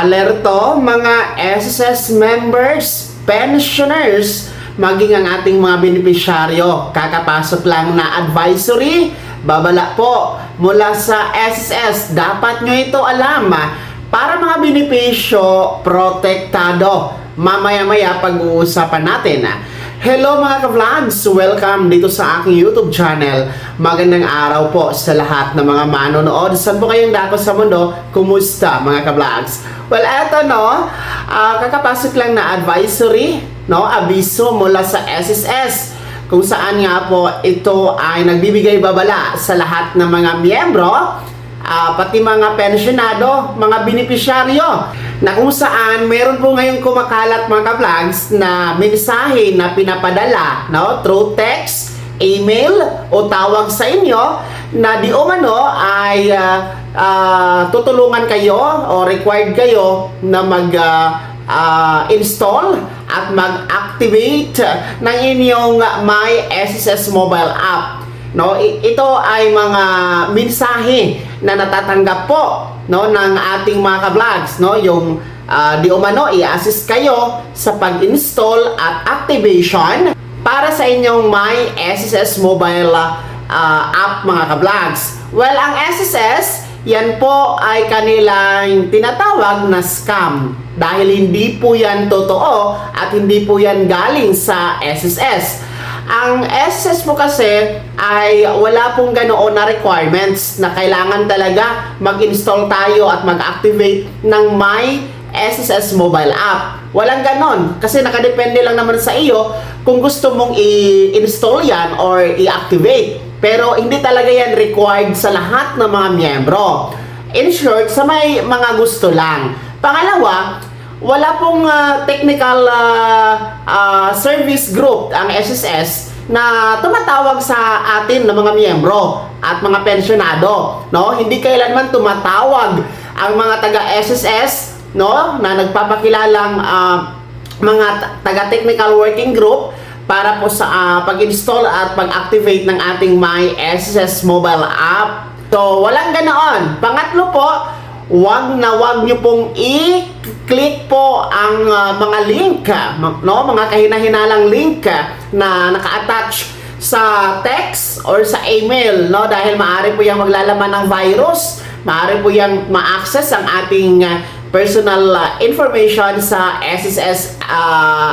Alerto mga SSS members, pensioners, maging ang ating mga benepisyaryo. Kakapasok lang na advisory, babala po mula sa SSS. Dapat nyo ito alam para mga benepisyo protektado. Mamaya-maya pag-uusapan natin. Hello mga ka-vlogs! Welcome dito sa aking YouTube channel. Magandang araw po sa lahat ng mga manonood. Saan po kayong dako sa mundo? Kumusta mga ka-vlogs? Well, eto kakapasok lang na advisory, abiso mula sa SSS. Kung saan nga po ito ay nagbibigay babala sa lahat ng mga miyembro, pati mga pensionado, mga benepisyaryo, na kung saan meron po ngayong kumakalat mga ka-vlogs na mensahe na pinapadala through text, email o tawag sa inyo na di umano ay tutulungan kayo o required kayo na mag-install at mag-activate ng inyong My SSS mobile app. Ito ay mga mensahe na natatanggap po ng ating mga ka-vlogs, yung di umano i-assist kayo sa pag-install at activation para sa inyong My SSS mobile app mga ka-vlogs. Well, ang SSS, yan po ay kanilang tinatawag na scam dahil hindi po yan totoo at hindi po yan galing sa SSS. Ang SSS po kasi ay wala pong ganoon na requirements na kailangan talaga mag-install tayo at mag-activate ng My SSS mobile app. Walang ganon kasi nakadepende lang naman sa iyo kung gusto mong i-install yan or i-activate. Pero hindi talaga yan required sa lahat ng mga miyembro. In short, sa may mga gusto lang. Pangalawa, wala pong technical service group ang SSS na tumatawag sa atin ng mga miyembro at mga pensionado. Hindi kailanman tumatawag ang mga taga-SSS na nagpapakilalang mga taga-technical working group para po sa pag-install at pag-activate ng ating My SSS mobile app. So, walang ganoon. Pangatlo po, wag nyo pong i-click po ang mga link, mga kahina-hinalang link na naka-attach sa text or sa email, dahil maaari po yung maglalaman ng virus, maaari po yung ma-access ang ating personal information sa SSS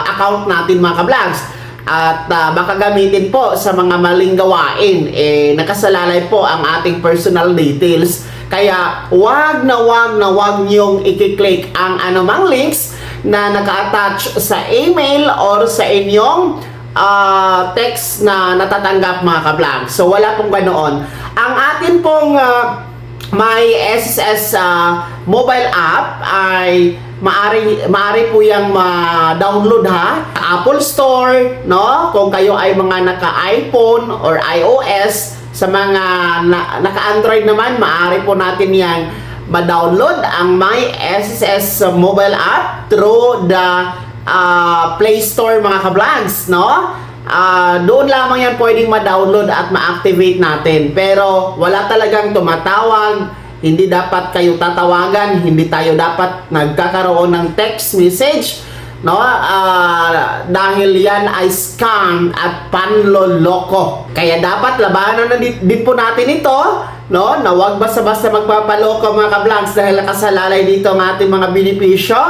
account natin mga ka-vlogs. At baka gamitin po sa mga maling gawain, nakasalalay po ang ating personal details. Kaya wag niyong i-click ang anumang links na naka-attach sa email or sa inyong text na natatanggap mga ka-vlog. So wala pong ganoon. Ang atin pong My SSS mobile app ay maari po yang ma-download Apple Store, kung kayo ay mga naka-iPhone or iOS. Sa mga naka-Android naman, maaari po natin yang ma-download ang My SSS mobile app through the Play Store mga ka-vlogs, doon lamang yan pwedeng ma-download at ma-activate natin. Pero wala talagang tumatawag, hindi dapat kayo tatawagan, hindi tayo dapat nagkakaroon ng text message, dahil yan ay scam at panloloko. Kaya dapat labanan na din po natin ito, na wag basta-basta magpapaloko mga ka-vlogs dahil nakasalalay dito ang ating mga benepisyo.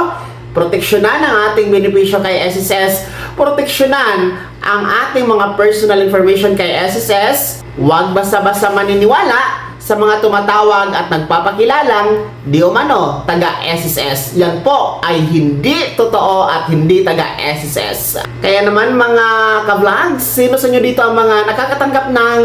Proteksyonan ang ating benepisyo kay SSS, proteksyonan ang ating mga personal information kay SSS. Huwag basta-basta maniniwala sa mga tumatawag at nagpapakilalang di umano taga-SSS. Yan po ay hindi totoo at hindi taga-SSS. Kaya naman mga ka-vlogs, sino sa inyo dito ang mga nakakatanggap ng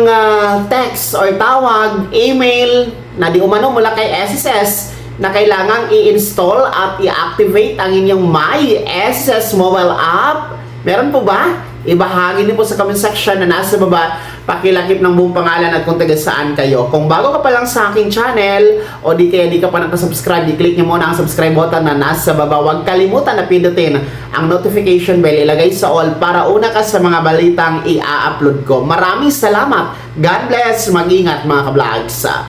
text or tawag, email na di umano mula kay SSS na kailangang i-install at i-activate ang inyong My SSS mobile app? Meron po ba? Ibahagi niyo po sa comment section na nasa baba. Pakilakip ng buong pangalan at kung taga saan kayo. Kung bago ka pa lang sa aking channel o di ka pa nakasubscribe, i-click niyo muna ang subscribe button na nasa baba. Huwag kalimutan na pindutin ang notification bell, ilagay sa all para una ka sa mga balitang i-upload ko. Maraming salamat. God bless. Mag-ingat mga ka-vlogs.